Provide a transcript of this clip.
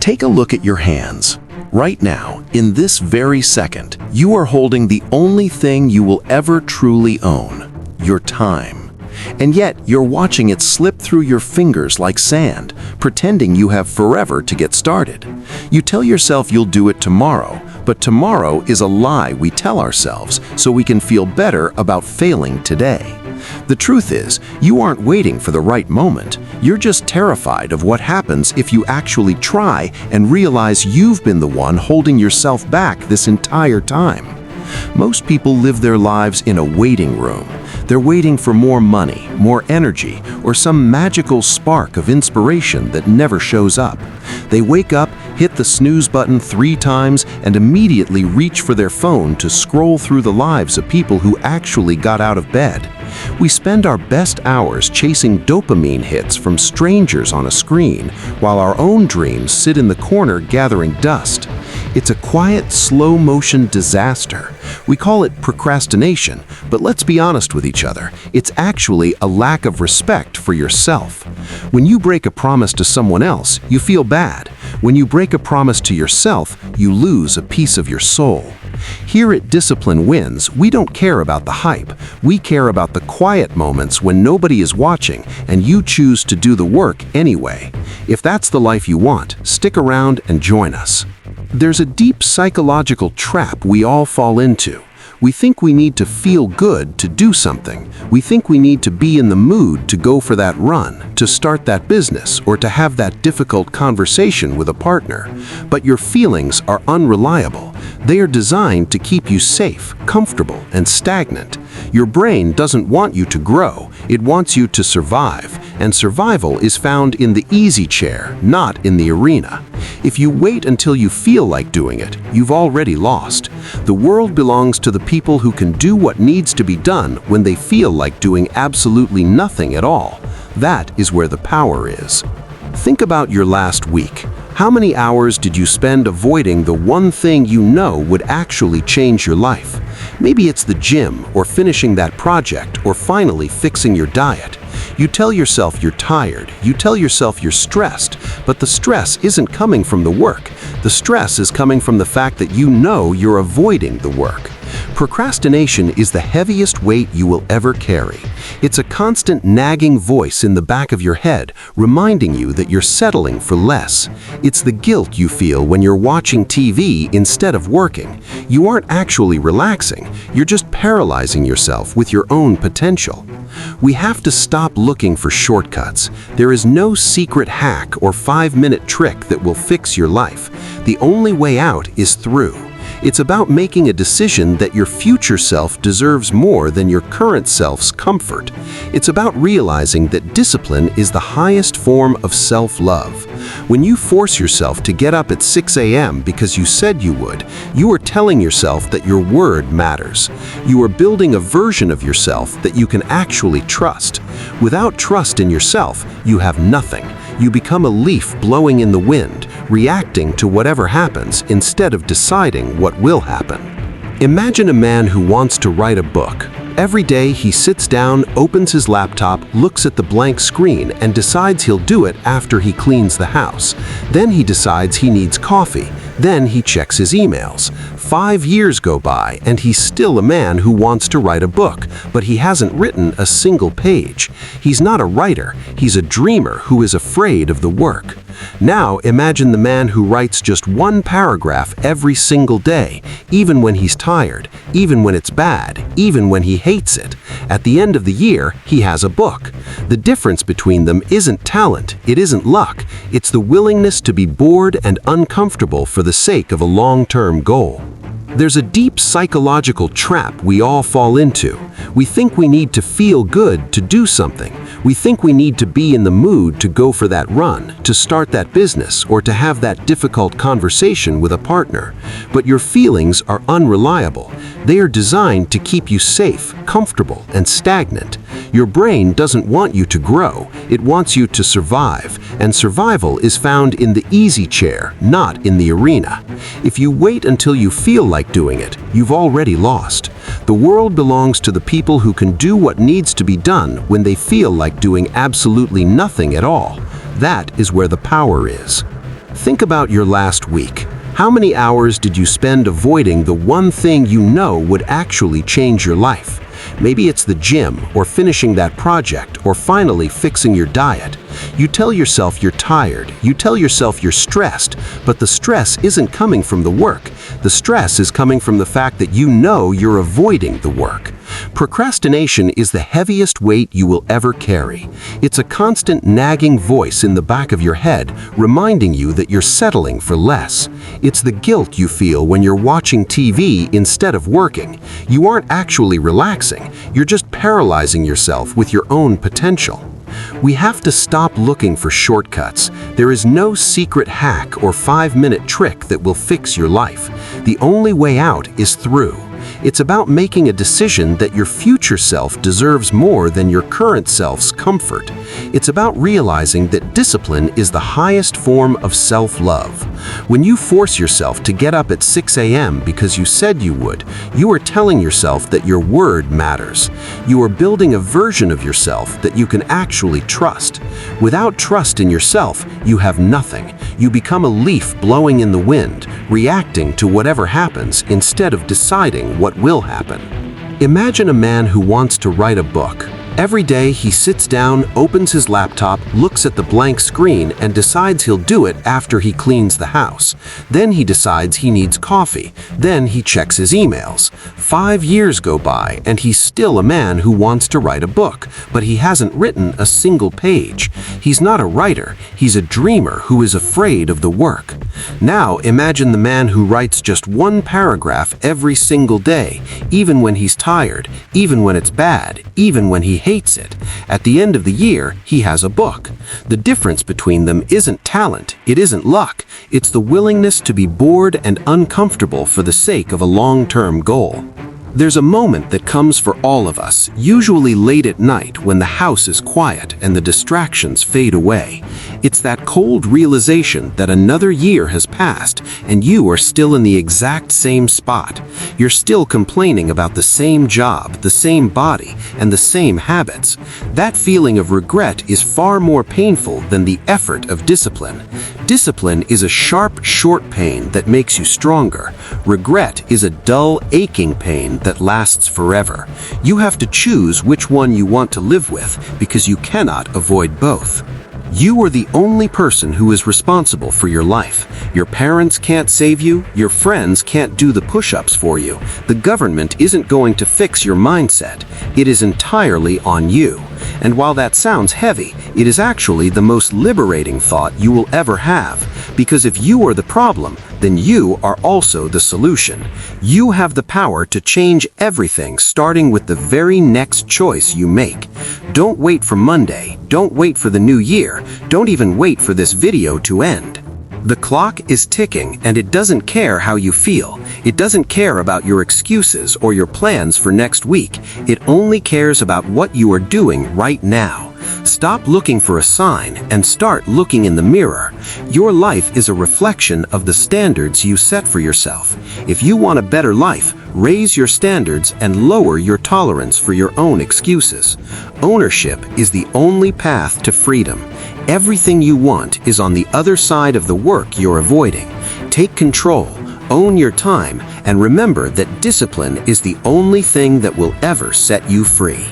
Take a look at your hands. Right now, in this very second, you are holding the only thing you will ever truly own, your time. And yet, you're watching it slip through your fingers like sand, pretending you have forever to get started. You tell yourself you'll do it tomorrow, but tomorrow is a lie we tell ourselves so we can feel better about failing today. The truth is, you aren't waiting for the right moment. You're just terrified of what happens if you actually try and realize you've been the one holding yourself back this entire time. Most people live their lives in a waiting room. They're waiting for more money, more energy, or some magical spark of inspiration that never shows up. They wake up, hit the snooze button 3 times, and immediately reach for their phone to scroll through the lives of people who actually got out of bed. We spend our best hours chasing dopamine hits from strangers on a screen, while our own dreams sit in the corner gathering dust. It's a quiet, slow-motion disaster. We call it procrastination, but let's be honest with each other. It's actually a lack of respect for yourself. When you break a promise to someone else, you feel bad. When you break a promise to yourself, you lose a piece of your soul. Here at Discipline Wins, we don't care about the hype. We care about the quiet moments when nobody is watching and you choose to do the work anyway. If that's the life you want, stick around and join us. There's a deep psychological trap we all fall into. We think we need to feel good to do something. We think we need to be in the mood to go for that run, to start that business, or to have that difficult conversation with a partner. But your feelings are unreliable. They are designed to keep you safe, comfortable, and stagnant. Your brain doesn't want you to grow. It wants you to survive. And survival is found in the easy chair, not in the arena. If you wait until you feel like doing it, you've already lost. The world belongs to the people who can do what needs to be done when they feel like doing absolutely nothing at all. That is where the power is. Think about your last week. How many hours did you spend avoiding the one thing you know would actually change your life? Maybe it's the gym, or finishing that project, or finally fixing your diet. You tell yourself you're tired, you tell yourself you're stressed, but the stress isn't coming from the work. The stress is coming from the fact that you know you're avoiding the work. Procrastination is the heaviest weight you will ever carry. It's a constant nagging voice in the back of your head, reminding you that you're settling for less. It's the guilt you feel when you're watching TV instead of working. You aren't actually relaxing, you're just paralyzing yourself with your own potential. We have to stop looking for shortcuts. There is no secret hack or 5-minute trick that will fix your life. The only way out is through. It's about making a decision that your future self deserves more than your current self's comfort. It's about realizing that discipline is the highest form of self-love. When you force yourself to get up at 6 a.m. because you said you would, you are telling yourself that your word matters. You are building a version of yourself that you can actually trust. Without trust in yourself, you have nothing. You become a leaf blowing in the wind, reacting to whatever happens instead of deciding what will happen. Imagine a man who wants to write a book. Every day he sits down, opens his laptop, looks at the blank screen, and decides he'll do it after he cleans the house. Then he decides he needs coffee. Then he checks his emails. 5 years go by, and he's still a man who wants to write a book, but he hasn't written a single page. He's not a writer, he's a dreamer who is afraid of the work. Now imagine the man who writes just 1 paragraph every single day, even when he's tired, even when it's bad, even when he hates it. At the end of the year, he has a book. The difference between them isn't talent, it isn't luck, it's the willingness to be bored and uncomfortable for the sake of a long-term goal. There's a deep psychological trap we all fall into. We think we need to feel good to do something. We think we need to be in the mood to go for that run, to start that business, or to have that difficult conversation with a partner. But your feelings are unreliable. They are designed to keep you safe, comfortable, and stagnant. Your brain doesn't want you to grow. It wants you to survive, and survival is found in the easy chair, not in the arena. If you wait until you feel like doing it, you've already lost. The world belongs to the people who can do what needs to be done when they feel like doing absolutely nothing at all. That is where the power is. Think about your last week. How many hours did you spend avoiding the one thing you know would actually change your life? Maybe it's the gym, or finishing that project, or finally fixing your diet. You tell yourself you're tired, you tell yourself you're stressed, but the stress isn't coming from the work. The stress is coming from the fact that you know you're avoiding the work. Procrastination is the heaviest weight you will ever carry. It's a constant nagging voice in the back of your head, reminding you that you're settling for less. It's the guilt you feel when you're watching TV instead of working. You aren't actually relaxing, you're just paralyzing yourself with your own potential. We have to stop looking for shortcuts. There is no secret hack or 5-minute trick that will fix your life. The only way out is through. It's about making a decision that your future self deserves more than your current self's comfort. It's about realizing that discipline is the highest form of self-love. When you force yourself to get up at 6 a.m. because you said you would, you are telling yourself that your word matters. You are building a version of yourself that you can actually trust. Without trust in yourself, you have nothing. You become a leaf blowing in the wind, reacting to whatever happens instead of deciding what will happen. Imagine a man who wants to write a book. Every day he sits down, opens his laptop, looks at the blank screen, and decides he'll do it after he cleans the house. Then he decides he needs coffee. Then he checks his emails. 5 years go by, and he's still a man who wants to write a book, but he hasn't written a single page. He's not a writer, he's a dreamer who is afraid of the work. Now imagine the man who writes just one paragraph every single day, even when he's tired, even when it's bad, even when he hates it. At the end of the year, he has a book. The difference between them isn't talent, it isn't luck, it's the willingness to be bored and uncomfortable for the sake of a long-term goal. There's a moment that comes for all of us, usually late at night when the house is quiet and the distractions fade away. It's that cold realization that another year has passed and you are still in the exact same spot. You're still complaining about the same job, the same body, and the same habits. That feeling of regret is far more painful than the effort of discipline. Discipline is a sharp, short pain that makes you stronger. Regret is a dull, aching pain that lasts forever. You have to choose which one you want to live with because you cannot avoid both. You are the only person who is responsible for your life. Your parents can't save you, your friends can't do the push-ups for you. The government isn't going to fix your mindset. It is entirely on you. And while that sounds heavy, it is actually the most liberating thought you will ever have. Because if you are the problem, then you are also the solution. You have the power to change everything, starting with the very next choice you make. Don't wait for Monday. Don't wait for the new year. Don't even wait for this video to end. The clock is ticking, and it doesn't care how you feel. It doesn't care about your excuses or your plans for next week. It only cares about what you are doing right now. Stop looking for a sign and start looking in the mirror. Your life is a reflection of the standards you set for yourself. If you want a better life, raise your standards and lower your tolerance for your own excuses. Ownership is the only path to freedom. Everything you want is on the other side of the work you're avoiding. Take control, own your time, and remember that discipline is the only thing that will ever set you free.